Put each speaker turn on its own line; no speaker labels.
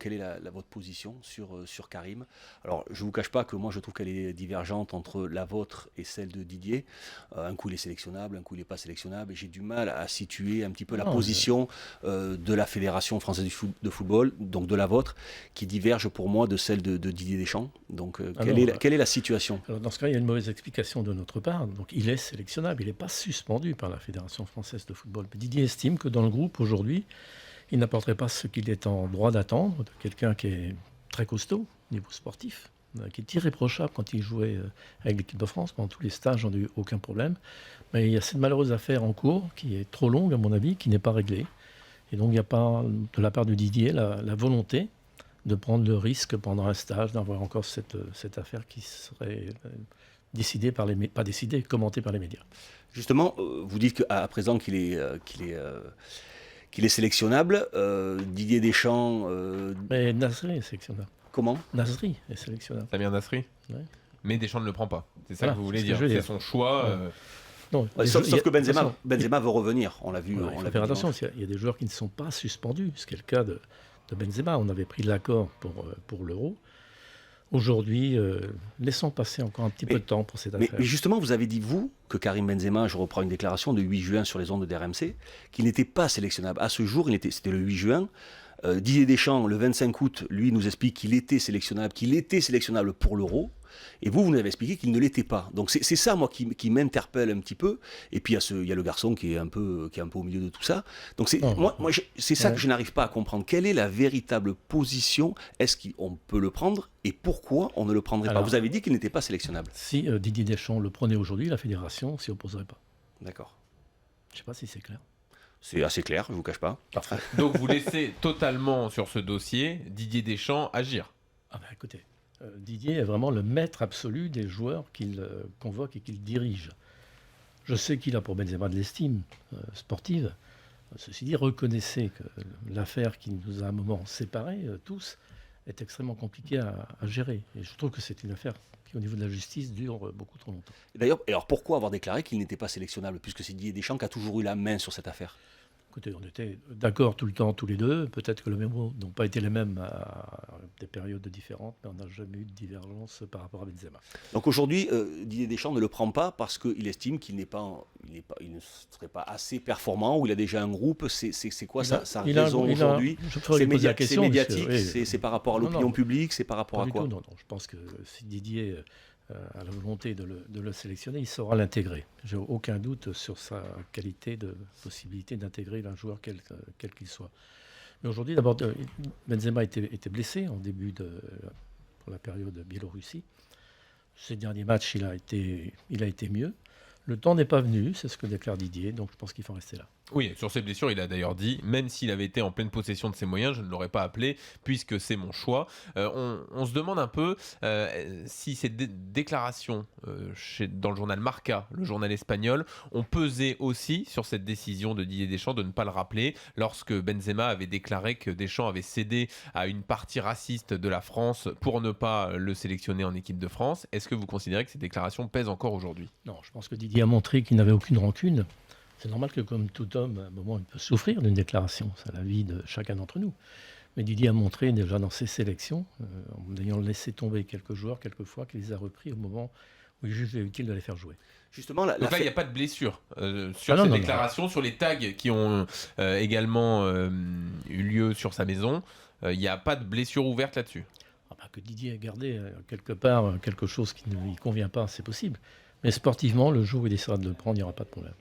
quelle est votre position sur Karim? Alors, je ne vous cache pas que moi, je trouve qu'elle est divergente entre la vôtre et celle de Didier. Un coup, il est sélectionnable, un coup, il n'est pas sélectionnable. Et j'ai du mal à situer un petit peu la
Non,
position de la Fédération française de football, donc de la vôtre, qui diverge pour moi de celle de Didier Deschamps. Donc, quelle est la situation?
alors dans ce cas, il y a une mauvaise explication de notre part. Donc, il est sélectionnable, il n'est pas suspendu par la Fédération française de football. Mais Didier estime que dans le groupe, aujourd'hui, il n'apporterait pas ce qu'il est en droit d'attendre de quelqu'un qui est très costaud au niveau sportif, qui est irréprochable quand il jouait avec l'équipe de France. Pendant tous les stages, on n'a eu aucun problème. Mais il y a cette malheureuse affaire en cours qui est trop longue, à mon avis, qui n'est pas réglée. Et donc, il n'y a pas, de la part de Didier, la volonté de prendre le risque pendant un stage d'avoir encore cette affaire qui serait décidée par pas décidée, commentée par les médias.
Justement, vous dites qu'à présent qu'il est sélectionnable. Didier Deschamps.
Mais Nasri est sélectionnable.
Comment?
Nasri est sélectionnable.
Samir Nasri.
Ouais.
Mais Deschamps ne le prend pas. C'est ça
Voilà,
que vous voulez
c'est ce que
dire.
je veux
C'est
dire.
son choix.
Ouais. Non,
Sauf que
attention,
Benzema veut revenir. On l'a vu.
il
on
faut
l'a
faire
vu
attention,
dimanche.
il y a des joueurs qui ne sont pas suspendus, ce qui est le cas de Benzema. On avait pris l'accord pour l'Euro. Aujourd'hui, laissons passer encore un petit peu de temps pour cette affaire.
Mais justement, vous avez dit, vous, que Karim Benzema, je reprends une déclaration de 8 juin sur les ondes de RMC, qu'il n'était pas sélectionnable. À ce jour, c'était le 8 juin. Didier Deschamps, le 25 août, lui, nous explique qu'il était sélectionnable pour l'Euro. Et vous nous avez expliqué qu'il ne l'était pas. Donc c'est ça, moi, qui m'interpelle un petit peu. Et puis il y a le garçon qui est un peu au milieu de tout ça. Donc c'est ça que je n'arrive pas à comprendre. Quelle est la véritable position? Est-ce qu'on peut le prendre? Et pourquoi on ne le prendrait pas? Vous avez dit qu'il n'était pas sélectionnable.
Si Didier Deschamps le prenait aujourd'hui, la fédération s'y opposerait pas.
D'accord.
Je ne sais pas si c'est clair.
C'est assez clair, je ne vous cache pas.
Parfait.
Donc vous laissez totalement sur ce dossier Didier Deschamps agir.
Ah ben écoutez, Didier est vraiment le maître absolu des joueurs qu'il convoque et qu'il dirige. Je sais qu'il a pour Benzema de l'estime sportive. Ceci dit, reconnaissez que l'affaire qui nous a à un moment séparés tous est extrêmement compliquée à gérer. Et je trouve que c'est une affaire qui, au niveau de la justice, dure beaucoup trop longtemps.
D'ailleurs, alors pourquoi avoir déclaré qu'il n'était pas sélectionnable, puisque c'est Didier Deschamps qui a toujours eu la main sur cette affaire?
Écoutez, on était d'accord tout le temps, tous les deux. Peut-être que les mots n'ont pas été les mêmes à des périodes différentes, mais on n'a jamais eu de divergence par rapport à Benzema.
Donc aujourd'hui, Didier Deschamps ne le prend pas parce qu'il estime qu'il ne serait pas assez performant, ou il a déjà un groupe. C'est quoi sa raison aujourd'hui? C'est médiatique, oui. C'est par rapport à l'opinion publique, c'est par rapport à quoi?
Non, je pense que si Didier a la volonté de le sélectionner, il saura l'intégrer. J'ai aucun doute sur sa qualité de possibilité d'intégrer un joueur quel qu'il soit. Mais aujourd'hui, d'abord, Benzema était blessé en début pour la période Biélorussie. Ces derniers matchs, il a été mieux. Le temps n'est pas venu, c'est ce que déclare Didier, donc je pense qu'il faut rester là.
Oui, sur ses blessures, il a d'ailleurs dit, même s'il avait été en pleine possession de ses moyens, je ne l'aurais pas appelé, puisque c'est mon choix. On se demande un peu si ces déclarations dans le journal Marca, le journal espagnol, ont pesé aussi sur cette décision de Didier Deschamps de ne pas le rappeler, lorsque Benzema avait déclaré que Deschamps avait cédé à une partie raciste de la France pour ne pas le sélectionner en équipe de France. Est-ce que vous considérez que ces déclarations pèsent encore aujourd'hui?
Non, je pense que Didier a montré qu'il n'avait aucune rancune. C'est normal que, comme tout homme, à un moment, il peut souffrir d'une déclaration. C'est la vie de chacun d'entre nous. Mais Didier a montré déjà dans ses sélections, en ayant laissé tomber quelques joueurs, quelquefois, qu'il les a repris au moment où il jugeait utile de les faire jouer.
Justement,
donc là, il n'y a pas de blessure sur ces déclarations, sur les tags qui ont également eu lieu sur sa maison. Il n'y a pas de blessure ouverte là-dessus.
Que Didier ait gardé quelque part quelque chose qui ne lui convient pas, c'est possible. Mais sportivement, le jour où il essaiera de le prendre, il n'y aura pas de problème.